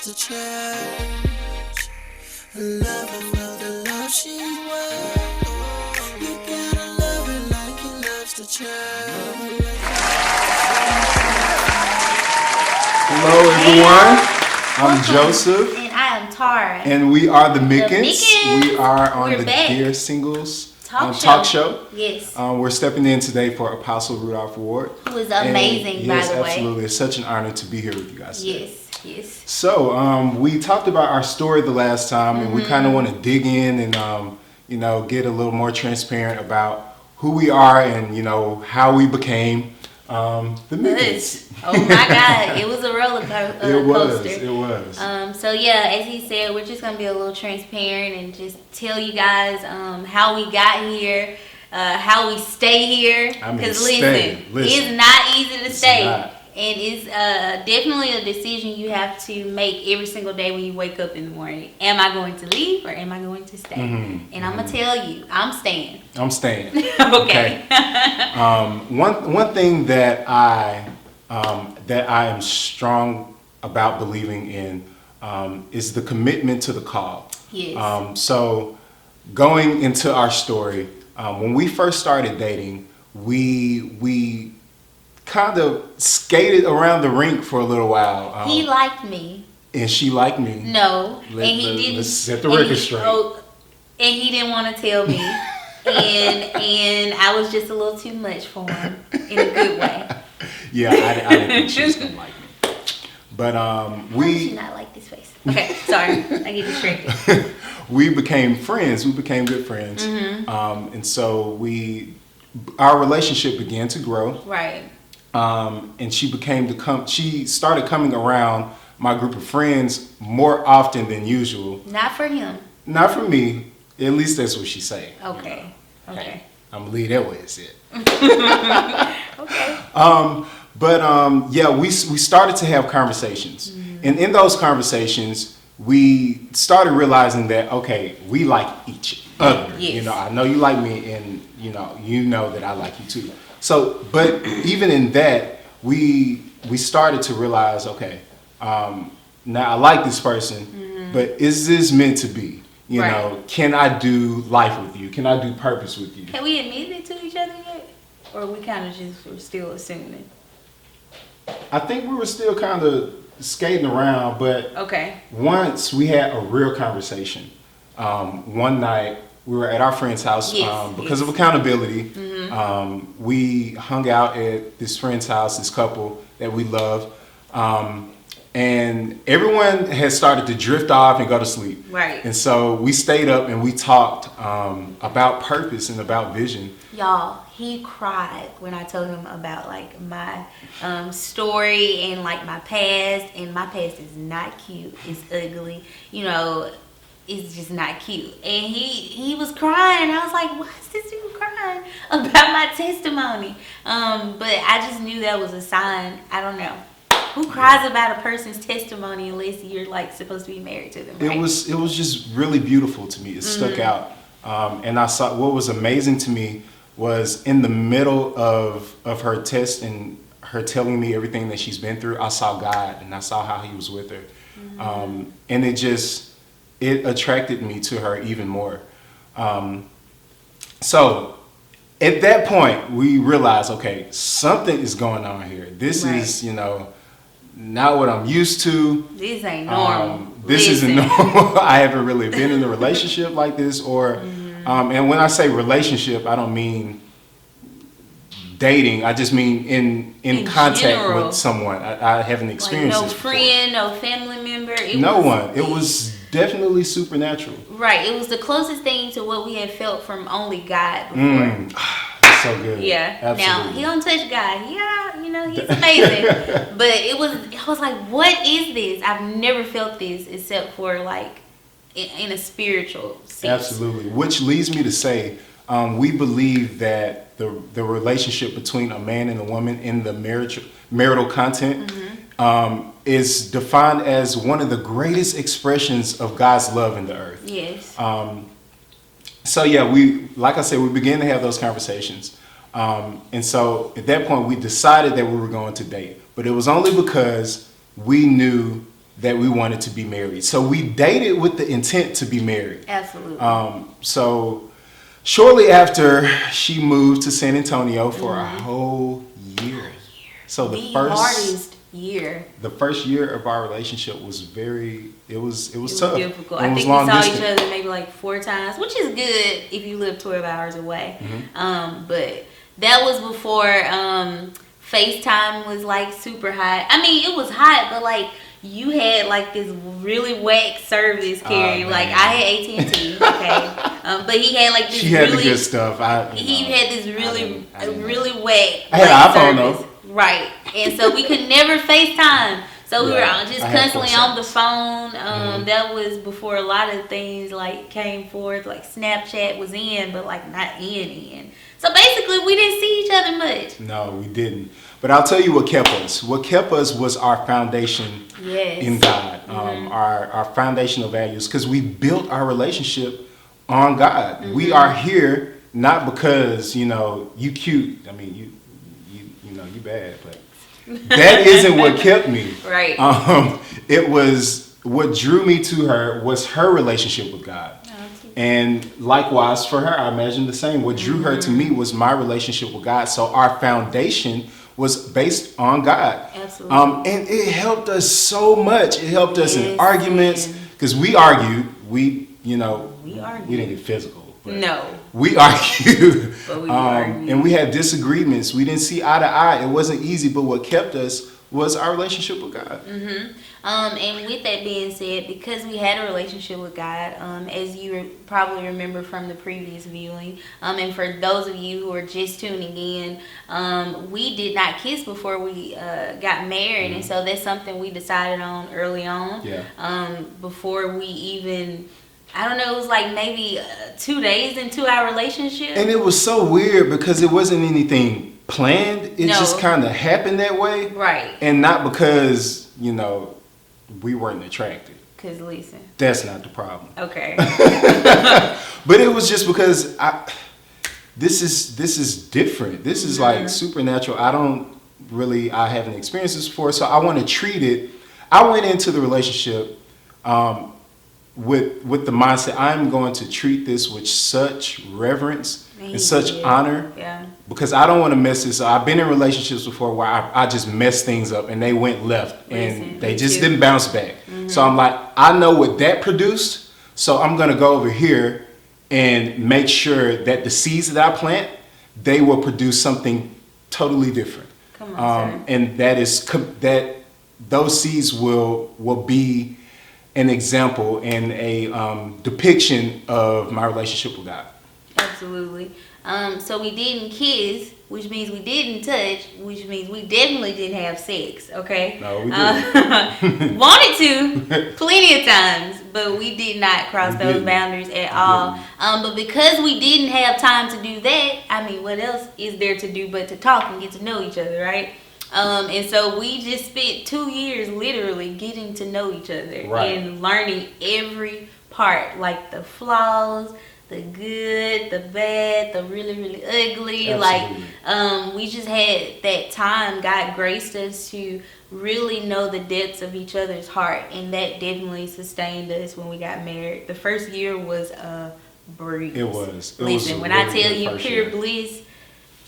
to change. Love her for the love she's worth. You gotta love it like he loves to change. Hello, everyone. I'm Joseph. And I am Tara. And we are the Mickens. Mickens. We are on We're the back. Dear Singles Talk show. Yes. We're stepping in today for Apostle Rudolph Ward. Who is amazing, by yes, the way. absolutely. It's such an honor to be here with you guys today. Yes. So, we talked about our story the last time, and we kind of want to dig in and, get a little more transparent about who we are and, how we became the Mickens. Oh my God, it was a roller coaster. It was. So yeah, as he said, we're just gonna be a little transparent and just tell you guys how we got here, how we stay here. Because listen, it's not easy to stay, and it's definitely a decision you have to make every single day when you wake up in the morning. Am I going to leave or am I going to stay? And I'm gonna tell you, I'm staying. I'm staying. Okay. One thing that I am strong about believing in is the commitment to the call. Yes. So going into our story, when we first started dating, we kind of skated around the rink for a little while. He liked me. And she liked me. No, and he didn't. Let's set the record straight. And he didn't want to tell me, and I was just a little too much for him in a good way. Yeah, I didn't think she was gonna like me. But How did she not like this face? Okay, sorry, I get distracted. We became friends. We became good friends, and so our relationship began to grow. Right. And she she started coming around my group of friends more often than usual. Not for him. Not for me. At least that's what she say. Okay. Okay. I'm gonna leave that way. It's it. Okay. But we started to have conversations, and in those conversations, we started realizing that we like each other. Yes. I know you like me, and you know that I like you too. So, but even in that, we started to realize, now I like this person, but is this meant to be? Can I do life with you? Can I do purpose with you? Have we admitted it to each other yet, or we kind of just were still assuming? I think we were still kind of skating around, but once we had a real conversation. One night we were at our friend's house because of accountability. We hung out at this friend's house, this couple that we love, and everyone had started to drift off and go to sleep. Right. And so we stayed up and we talked about purpose and about vision. Y'all, he cried when I told him about like my story and like my past, and my past is not cute. It's ugly. It's just not cute. And he was crying. I was like, why is this dude crying about my testimony? But I just knew that was a sign. I don't know. Who cries about a person's testimony unless you're like supposed to be married to them? Right? It was just really beautiful to me. It stuck out. And I saw what was amazing to me was in the middle of her test and her telling me everything that she's been through, I saw God and I saw how he was with her. And it attracted me to her even more. So at that point, we realized, something is going on here. This is, not what I'm used to. This ain't normal. This isn't normal. I haven't really been in a relationship like this, and when I say relationship, I don't mean dating. I just mean in contact general, with someone. I haven't experienced no this before. friend, no family member. It was definitely supernatural. Right. It was the closest thing to what we had felt from only God before. So good. Yeah. Absolutely. Now he don't touch God. Yeah, he's amazing. But I was like, what is this? I've never felt this except for like in a spiritual sense. Absolutely. Which leads me to say, we believe that the relationship between a man and a woman in the marital content is defined as one of the greatest expressions of God's love in the earth. Yes. So yeah, like I said, we began to have those conversations. And so at that point we decided that we were going to date, but it was only because we knew that we wanted to be married. So we dated with the intent to be married. Absolutely. So shortly after, she moved to San Antonio for a whole year. So the hardest year. The first year of our relationship was it was tough. Difficult. It I was think we long saw distance. each other maybe like 4 times, which is good if you live 12 hours away. But that was before FaceTime was like super hot. I mean, it was hot, but like you had like this really whack service, Carrie. Like I had AT&T, okay, but he had like this. She had the good stuff. He had this really whack. I had an iPhone service. Right, and so we could never FaceTime. So we were just constantly on the phone. That was before a lot of things like came forth. Like Snapchat was in, but like not in. So basically, we didn't see each other much. No, we didn't. But I'll tell you what kept us. What kept us was our foundation in God. Our foundational values, because we built our relationship on God. We are here not because you cute. I mean you bad, but that isn't what kept me. Right. It was what drew me to her was her relationship with God. And likewise for her, I imagine the same. What drew her to me was my relationship with God. So our foundation was based on God. Absolutely. And it helped us so much. It helped us in arguments because we argued. We didn't get physical. No. We argued. But we argued. And we had disagreements. We didn't see eye to eye. It wasn't easy, but what kept us was our relationship with God. And with that being said, because we had a relationship with God, as you probably remember from the previous viewing, and for those of you who are just tuning in, we did not kiss before we got married, and so that's something we decided on early on. Yeah. Before we even, I don't know, it was like maybe 2 days into our relationship. And it was so weird because it wasn't anything planned. It just kind of happened that way. Right. And not because, we weren't attracted. Because listen. That's not the problem. Okay. But it was just because this is different. This is like supernatural. I haven't experienced this before, so I want to treat it. I went into the relationship with the mindset I'm going to treat this with such reverence and such honor, because I don't want to mess this up. I've been in relationships before where I just messed things up and they went left and they just didn't bounce back. So I'm like, I know what that produced, so I'm going to go over here and make sure that the seeds that I plant, they will produce something totally different. Come on, sir. And that those seeds will be an example and a depiction of my relationship with God. Absolutely. So we didn't kiss, which means we didn't touch, which means we definitely didn't have sex, okay? No, we didn't. Wanted to plenty of times, but we did not cross those boundaries at all. But because we didn't have time to do that, I mean, what else is there to do but to talk and get to know each other, right? And so we just spent 2 years literally getting to know each other and learning every part, like the flaws, the good, the bad, the really, really ugly. Absolutely. Like, we just had that time. God graced us to really know the depths of each other's heart, and that definitely sustained us when we got married. The first year was a breeze. It was. Listen, when I tell you pure bliss,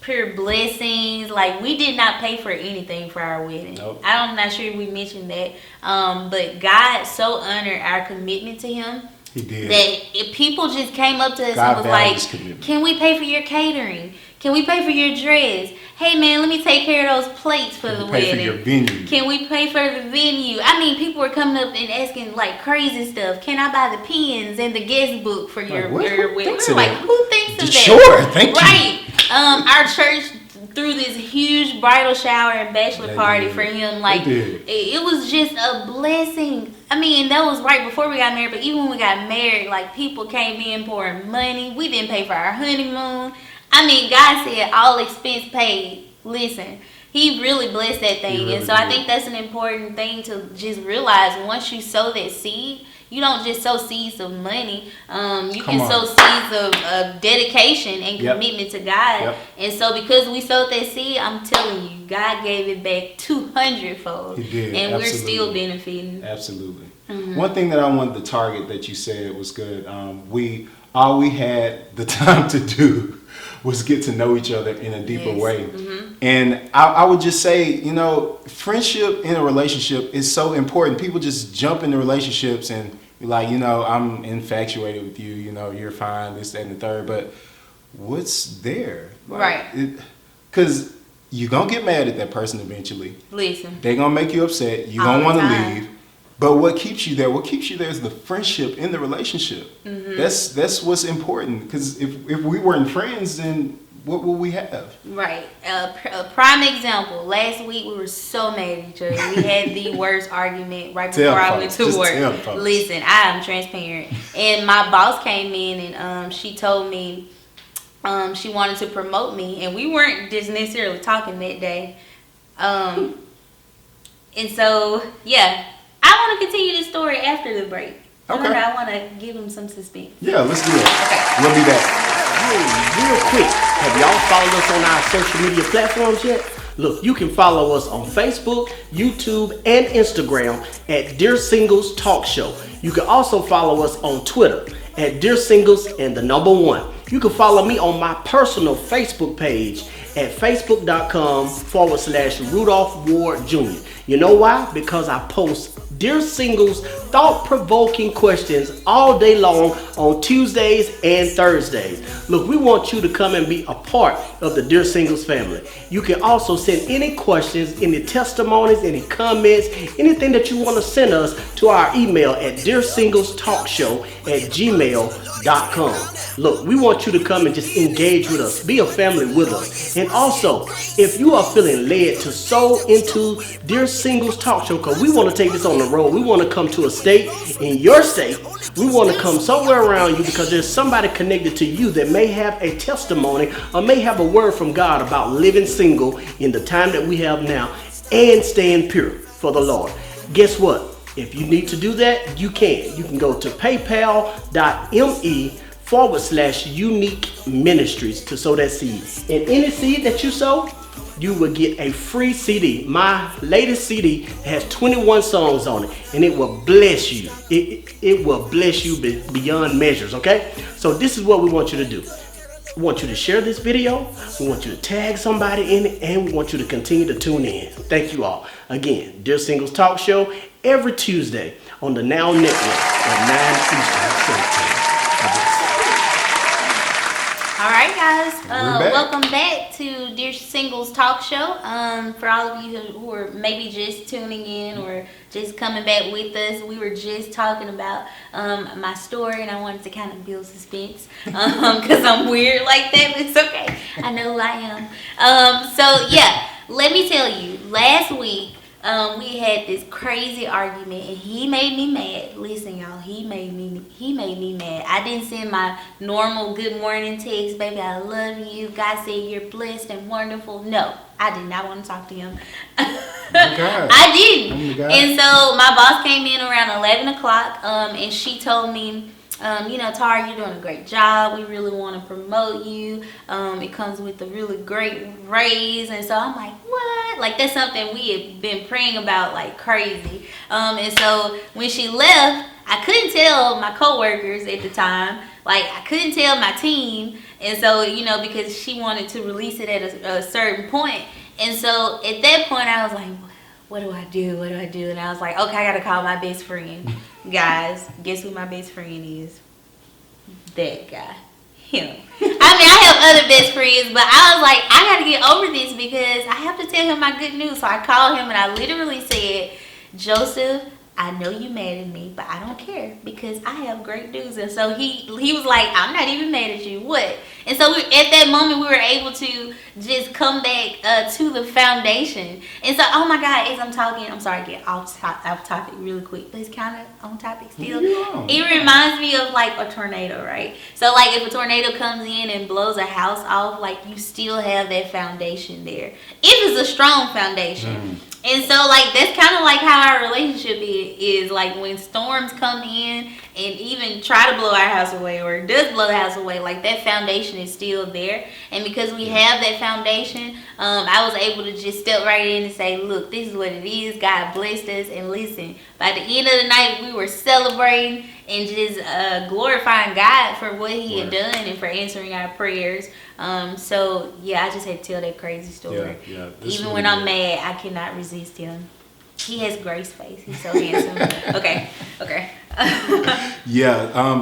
pure blessings, like we did not pay for anything for our wedding. Nope. I'm not sure if we mentioned that, but God so honored our commitment to Him. He did. That if people just came up to us God and was like, commitment. "Can we pay for your catering? Can we pay for your dress? Hey man, let me take care of those plates for the wedding. Pay for your venue. Can we pay for the venue?" I mean, people were coming up and asking like crazy stuff. Can I buy the pens and the guest book for your wedding? We're like, who thinks of that? Sure, thank you. Right. Our church threw this huge bridal shower and bachelor party for him. Like, it was just a blessing. I mean, that was right before we got married, but even when we got married, like, people came in pouring money. We didn't pay for our honeymoon. I mean, God said all expense paid. Listen, He really blessed that thing. Really and so I think that's an important thing to just realize. Once you sow that seed, you don't just sow seeds of money. You Come can on. sow seeds of dedication and Yep. commitment to God. Yep. And so because we sowed that seed, I'm telling you, God gave it back 200-fold. He did, And we're absolutely. still benefiting. Absolutely. Mm-hmm. One thing that I wanted to target that you said was good. All we had the time to do was get to know each other in a deeper Yes. way. Mm-hmm. And I would just say, you know, friendship in a relationship is so important. People just jump into relationships and be like, you know, I'm infatuated with you, you know, you're fine, this, that, and the third. But what's there? Right. Because you're going to get mad at that person eventually. Listen. They're going to make you upset. You're All going to the want to time. leave. But what keeps you there? What keeps you there is the friendship in the relationship. Mm-hmm. That's what's important. Because if we weren't friends, then what will we have? Right. A prime example. Last week we were so mad at each other. We had the worst argument right Tell before I went folks. to Just work. tell folks. Listen, I am transparent. And my boss came in and she told me she wanted to promote me, and we weren't just necessarily talking that day. And so yeah, I want to continue this story after the break. Okay. I want to give them some suspense. Yeah, let's do it. We'll be back. Hey, real quick, have y'all followed us on our social media platforms yet? Look, you can follow us on Facebook, YouTube, and Instagram at Dear Singles Talk Show. You can also follow us on Twitter at Dear Singles and the number 1. You can follow me on my personal Facebook page at facebook.com/Rudolph Ward Jr. You know why? Because I post Dear Singles thought-provoking questions all day long on Tuesdays and Thursdays. Look, we want you to come and be a part of the Dear Singles family. You can also send any questions, any testimonies, any comments, anything that you want to send us to our email at dearsingles.talkshow@gmail.com. Look, we want you to come and just engage with us, be a family with us. And also, if you are feeling led to sow into Dear Singles Talk Show, because we want to take this on the road, we want to come to a state, in your state, we want to come somewhere around you because there's somebody connected to you that may have a testimony or may have a word from God about living single in the time that we have now and staying pure for the Lord. Guess what? If you need to do that, you can. You can go to paypal.me/unique ministries to sow that seed. And any seed that you sow, you will get a free CD. My latest CD has 21 songs on it, and it will bless you. It will bless you beyond measures, okay? So this is what we want you to do. We want you to share this video. We want you to tag somebody in it, and we want you to continue to tune in. Thank you all. Again, Dear Singles Talk Show every Tuesday on the Now Network at 9 Eastern Standard Time. God bless. All right, guys. We're back. Welcome back to Dear Singles Talk Show. For all of you who are maybe just tuning in or just coming back with us, we were just talking about my story, and I wanted to kind of build suspense because I'm weird like that. But it's okay. I know who I am. So yeah, let me tell you. Last week, we had this crazy argument, and he made me mad. Listen, y'all, he made me mad. I didn't send my normal good morning text, baby, I love you. God said you're blessed and wonderful. No, I did not want to talk to him. God. I didn't. Oh my God. And so my boss came in around 11 o'clock, and she told me, Tara, you're doing a great job. We really want to promote you. It comes with a really great raise. And so I'm like, what? Like, that's something we have been praying about like crazy. And so when she left, I couldn't tell my coworkers at the time. Like, I couldn't tell my team. And so, because she wanted to release it at a certain point. And so at that point, I was like, what do I do? What do I do? And I was like, okay, I got to call my best friend. Guys, guess who my best friend is? That guy. Him. I mean, I have other best friends, but I was like, I got to get over this because I have to tell him my good news. So I called him and I literally said, Joseph, I know you mad at me, but I don't care because I have great news. And so he was like, I'm not even mad at you. What? And so at that moment, we were able to just come back to the foundation. And so, oh my God, as I'm talking, I'm sorry, get off topic really quick, but it's kind of on topic still. Yeah. It reminds me of like a tornado, right? So like if a tornado comes in and blows a house off, like you still have that foundation there. If it's a strong foundation. And so like that's kind of like how our relationship relationship is like when storms come in and even try to blow our house away or does blow the house away, like that foundation is still there. And because we have that foundation, I was able to just step right in and say, look, this is what it is. God blessed us. And listen, by the end of the night, we were celebrating and just glorifying God for what he had done and for answering our prayers. So yeah, I just had to tell that crazy story. Even when I'm mad, I cannot resist him. He has Grace face. He's so handsome. Okay.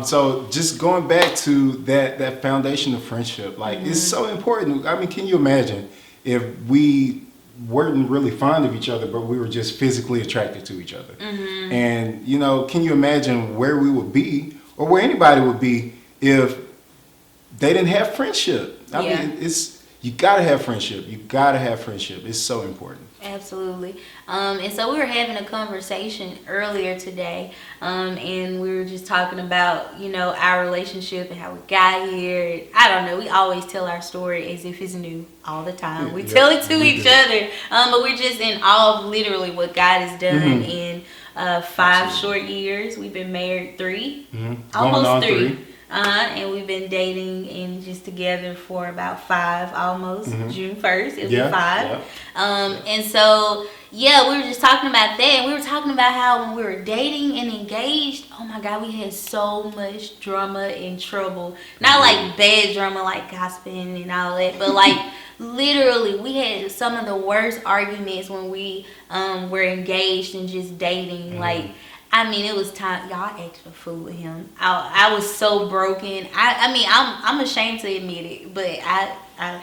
So just going back to that foundation of friendship, like it's so important. I mean, can you imagine if we weren't really fond of each other, but we were just physically attracted to each other? And can you imagine where we would be or where anybody would be if they didn't have friendship? I mean, you gotta have friendship. You gotta have friendship. It's so important. Absolutely. And so we were having a conversation earlier today, and we were just talking about, our relationship and how we got here. I don't know. We always tell our story as if it's new all the time. We tell it to each other, but we're just in awe of literally what God has done in 5 short years. We've been married 3, almost 3. And we've been dating and just together for about 5 almost. June 1st, it'll be 5. And so, we were just talking about that. And we were talking about how when we were dating and engaged, oh my God, we had so much drama and trouble. Not like bad drama, like gossiping and all that, but like literally we had some of the worst arguments when we were engaged and just dating. Like, I mean, it was time. Y'all acted a fool with him. I was so broken. I'm ashamed to admit it, but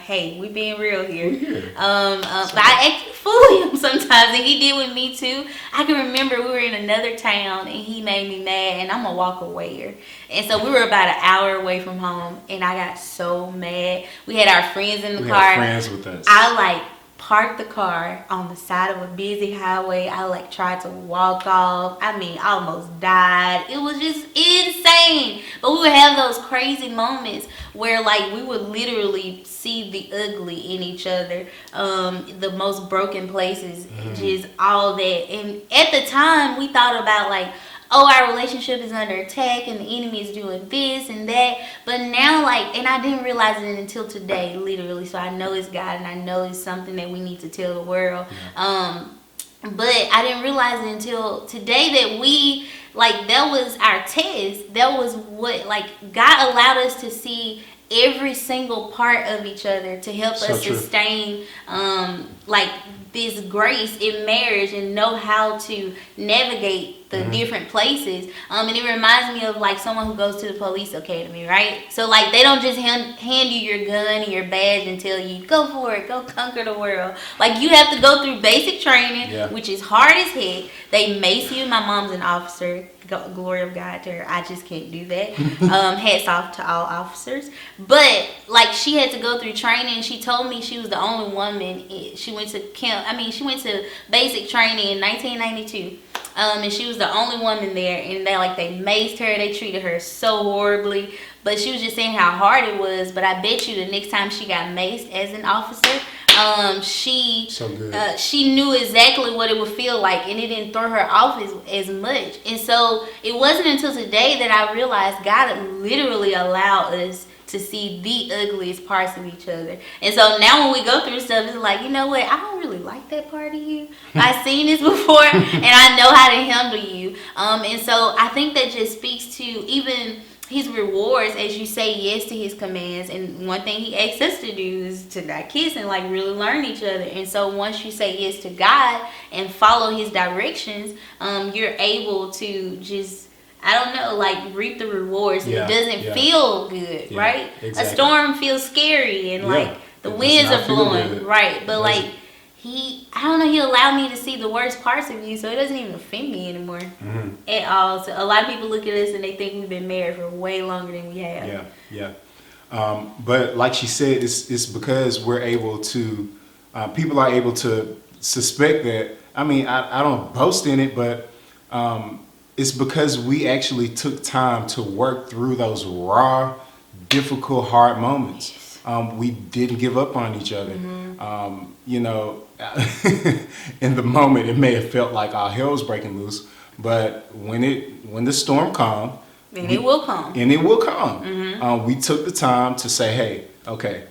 hey, we being real here. But I acted a fool with him sometimes, and he did with me too. I can remember we were in another town, and he made me mad, and I'm a walk away. And so we were about an hour away from home, and I got so mad. We had our friends in the car. Had friends with us. I parked the car on the side of a busy highway. I tried to walk off. I almost died. It was just insane. But we would have those crazy moments where we would literally see the ugly in each other, the most broken places, just all that. And at the time we thought about our relationship is under attack and the enemy is doing this and that. But now, and I didn't realize it until today, literally. So I know it's God and I know it's something that we need to tell the world. But I didn't realize it until today that we, that was our test. That was what, God allowed us to see every single part of each other to help us sustain, this grace in marriage and know how to navigate the different places. And it reminds me of someone who goes to the police academy, right? So they don't just hand you your gun and your badge and tell you, go for it, go conquer the world. You have to go through basic training, which is hard as heck. They mace you. My mom's an officer. Glory of God to her. I just can't do that. Hats off to all officers. But she had to go through training. She told me she was the only woman. She went to she went to basic training in 1992. And she was the only woman there, and they maced her. They treated her so horribly, but she was just saying how hard it was. But I bet you the next time she got maced as an officer, she knew exactly what it would feel like, and it didn't throw her off as much. And so it wasn't until today that I realized God literally allowed us to see the ugliest parts of each other. And so now when we go through stuff, it's you know what, I don't really like that part of you. I've seen this before and I know how to handle you. And so I think that just speaks to even his rewards as you say yes to his commands. And one thing he asks us to do is to not kiss and really learn each other. And so once you say yes to God and follow his directions, you're able to just, I don't know, reap the rewards. And it doesn't feel good, right? Exactly. A storm feels scary and the winds are blowing, right? But I don't know, he allowed me to see the worst parts of you, so it doesn't even offend me anymore at all. So a lot of people look at us and they think we've been married for way longer than we have. But like she said, it's because we're able to, people are able to suspect that. I don't boast in it, but it's because we actually took time to work through those raw, difficult, hard moments. We didn't give up on each other. You know, in the moment, it may have felt like all hell was breaking loose, but when the storm calmed, And it will come. and it will come. We took the time to say, hey, okay,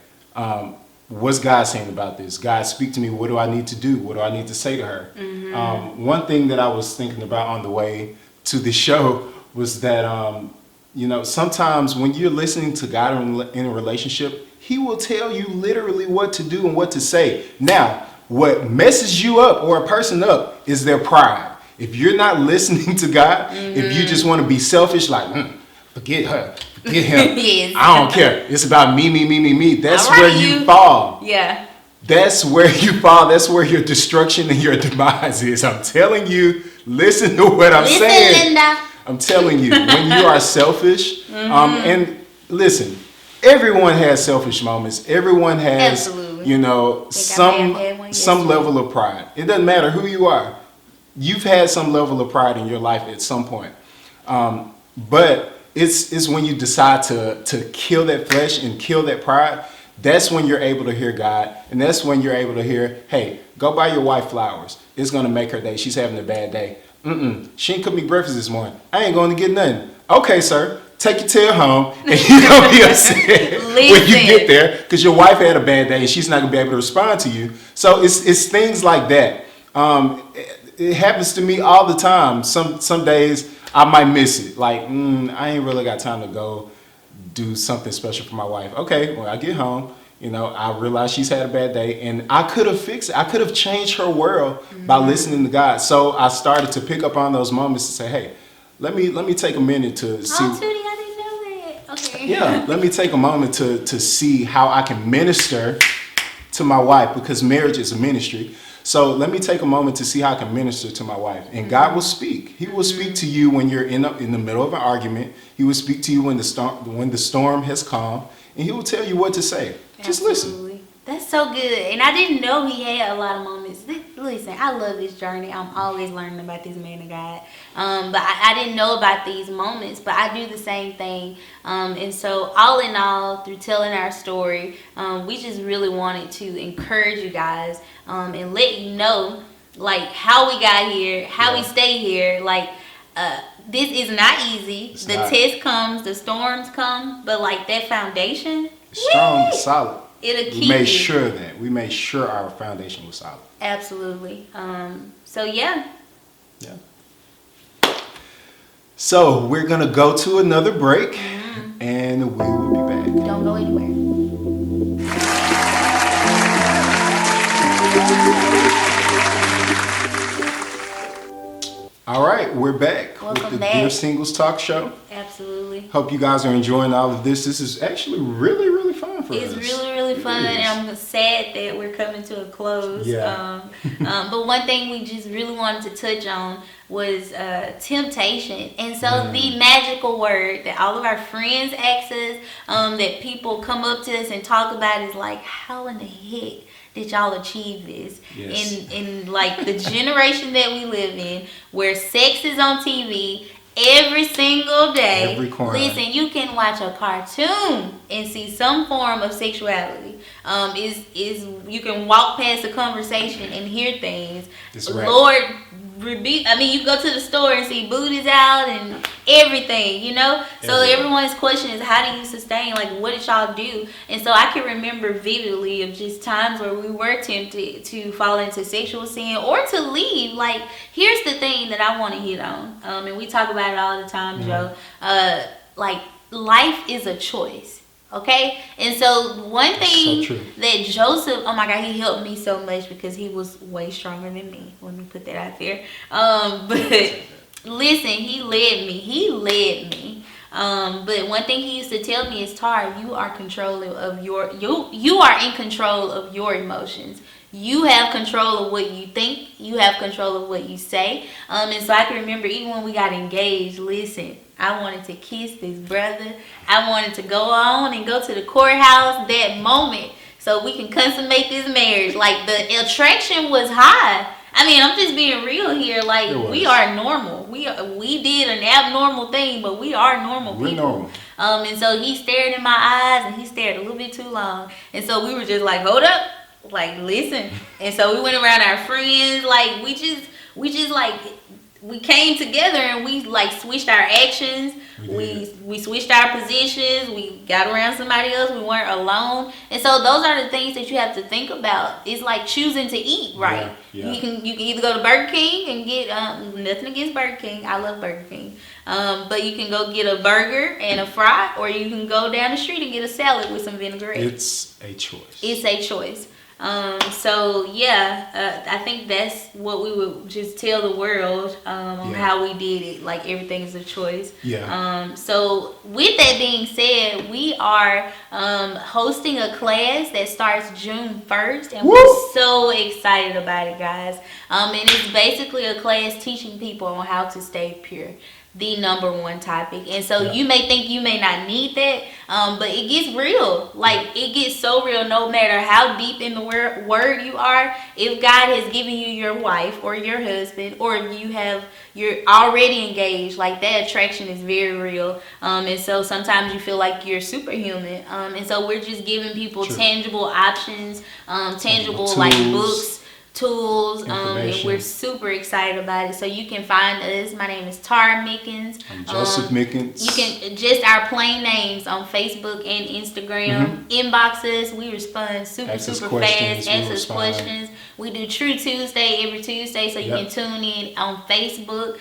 what's God saying about this? God, speak to me. What do I need to do? What do I need to say to her? One thing that I was thinking about on the way to the show was that, you know, sometimes when you're listening to God in a relationship, He will tell you literally what to do and what to say. Now, what messes you up or a person up is their pride. If you're not listening to God, if you just want to be selfish, like, forget her, forget him, Yes. I don't care. It's about me, me, me, me, me. That's All right, where you fall. Yeah. That's where you fall. That's where your destruction and your demise is. I'm telling you, listen to what I'm saying. Listen, Linda. I'm telling you, when you are selfish, and listen, everyone has selfish moments. Everyone has, Absolutely. you know, I may have had one some yesterday. level of pride. It doesn't matter who you are. You've had some level of pride in your life at some point. But it's when you decide to kill that flesh and kill that pride, that's when you're able to hear God. And that's when you're able to hear, hey, go buy your wife flowers. It's going to make her day. She's having a bad day. She ain't cooked me breakfast this morning. I ain't going to get nothing. Okay, sir. Take your tail home, and you're going to be upset when you get there because your wife had a bad day and she's not going to be able to respond to you. So it's things like that. It happens to me all the time. Some days I might miss it. Like, I ain't really got time to go do something special for my wife. Okay, when I get home, you know, I realize she's had a bad day, and I could have fixed it. I could have changed her world by listening to God. So I started to pick up on those moments to say, hey, let me take a minute to see. Oh, Tootie, I didn't know that. Okay. Yeah, let me take a moment to see how I can minister to my wife, because marriage is a ministry. So let me take a moment to see how I can minister to my wife. And God will speak. He will speak to you when you're in the middle of an argument. He will speak to you when the storm has calmed, and He will tell you what to say. Just listen. Absolutely. That's so good. And I didn't know he had a lot of moments. Listen, I love this journey. I'm always learning about this man of God. But I didn't know about these moments, but I do the same thing. And so all in all, through telling our story, we just really wanted to encourage you guys and let you know, like, how we got here, how we stay here. Like, this is not easy. It's the not. test comes, the storms come, but like that foundation, Strong, solid. it'll keep We made you. sure that. We made sure our foundation was solid. Absolutely. So yeah. Yeah. So we're going to go to another break, and we will be back. Don't go anywhere. All right, we're back Welcome with the back. Dear Singles Talk Show. Absolutely. Hope you guys are enjoying all of this. This is actually really, really fun for It's us. really, really fun, It is. and I'm sad that we're coming to a close. Yeah. But one thing we just really wanted to touch on was temptation. And so the magical word that all of our friends ask us, that people come up to us and talk about is like, how in the heck did y'all achieve this? Yes. In like the generation that we live in, where sex is on TV every single day. Every corner. Listen, you can watch a cartoon and see some form of sexuality. Is you can walk past a conversation and hear things. It's right. Lord rebuke. I mean, you go to the store and see booties out and everything, you know. So Everywhere. everyone's question is, how do you sustain? Like, what did y'all do? And so I can remember vividly of just times where we were tempted to fall into sexual sin or to leave. Like, here's the thing that I want to hit on, and we talk about it all the time, Joe. Like, life is a choice. Okay, and so one thing so true. that Joseph, oh my God, he helped me so much because he was way stronger than me. Let me put that out there. But listen, he led me. But one thing he used to tell me is, Tar, you are control of you are in control of your emotions. You have control of what you think. You have control of what you say. And so I can remember even when we got engaged, listen, I wanted to kiss this brother. I wanted to go on and go to the courthouse that moment so we can consummate this marriage. Like, the attraction was high. I mean, I'm just being real here. Like, we are normal. We did an abnormal thing, but we are normal We're people. normal. And so he stared in my eyes, and he stared a little bit too long. And so we were just like, hold up, like listen. And so we went around our friends, like we just like we came together and we like switched our actions. We switched our positions. We got around somebody else. We weren't alone. And so those are the things that you have to think about. It's like choosing to eat right. Yeah. You can either go to Burger King and get nothing against Burger King. I love Burger King. But you can go get a burger and a fry, or you can go down the street and get a salad with some vinaigrette. It's a choice. It's a choice. So yeah, I think that's what we would just tell the world on how we did it. Like everything is a choice. Yeah. So with that being said, we are hosting a class that starts June 1st, and we're so excited about it, guys. And it's basically a class teaching people on how to stay pure. The number one topic. And so you may think you may not need that, but it gets real. Like it gets so real no matter how deep in the word you are. If God has given you your wife or your husband, or if you're already engaged, like that attraction is very real. And so sometimes you feel like you're superhuman. And so we're just giving people tangible options, tangible tools, like books, tools, and information. we're super excited about it. So you can find us. My name is Tara Mickens. I'm Joseph Mickens. You can just our plain names on Facebook and Instagram. Inbox us. We respond super fast. Ask us questions. We do True Tuesday every Tuesday, so you can tune in on Facebook.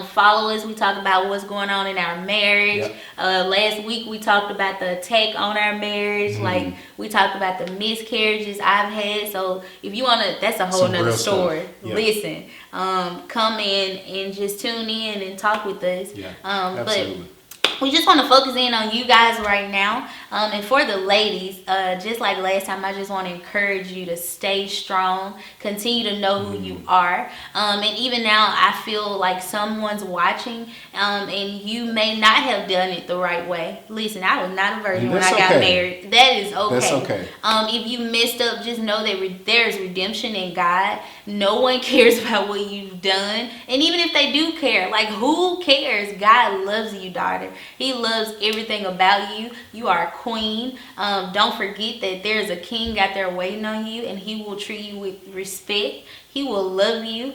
Follow us. We talk about what's going on in our marriage. Last week we talked about the attack on our marriage. Like we talked about the miscarriages I've had. So if you want to, that's a whole nother story. Listen, come in and just tune in and talk with us. Absolutely. But we just want to focus in on you guys right now. And for the ladies, just like last time, I just want to encourage you to stay strong, continue to know who you are. And even now, I feel like someone's watching, and you may not have done it the right way. Listen, I was not a virgin when I got married. That is okay. That's okay. If you messed up, just know that there's redemption in God. No one cares about what you've done. And even if they do care, like who cares? God loves you, daughter. He loves everything about you. You are a queen. Don't forget that there's a king out there waiting on you, and he will treat you with respect. He will love you.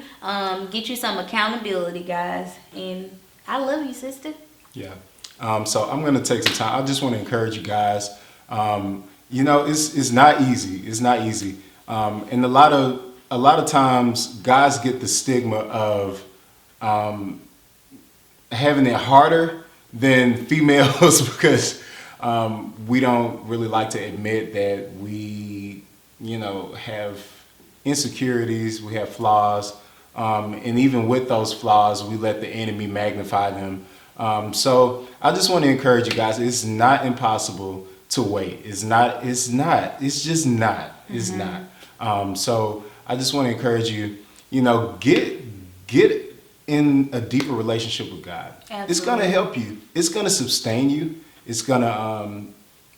Get you some accountability, guys. And I love you, sister. Yeah. So I'm going to take some time. I just want to encourage you guys. It's not easy. It's not easy. And a lot of times guys get the stigma of having it harder than females because we don't really like to admit that we, have insecurities, we have flaws, and even with those flaws, we let the enemy magnify them. So I just want to encourage you guys. It's not impossible to wait. It's just not. It's not. So I just want to encourage you, get in a deeper relationship with God. Absolutely. It's going to help you. It's going to sustain you. It's going to,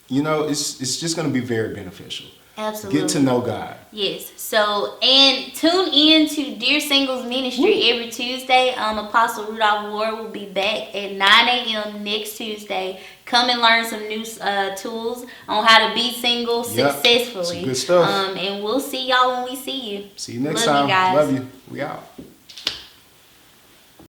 it's just going to be very beneficial. Absolutely. Get to know God. Yes. So, and tune in to Dear Singles Ministry every Tuesday. Apostle Rudolph Ward will be back at 9 a.m. next Tuesday. Come and learn some new tools on how to be single successfully. Some good stuff. And we'll see y'all when we see you. See you next Love time. You guys. Love you. We out.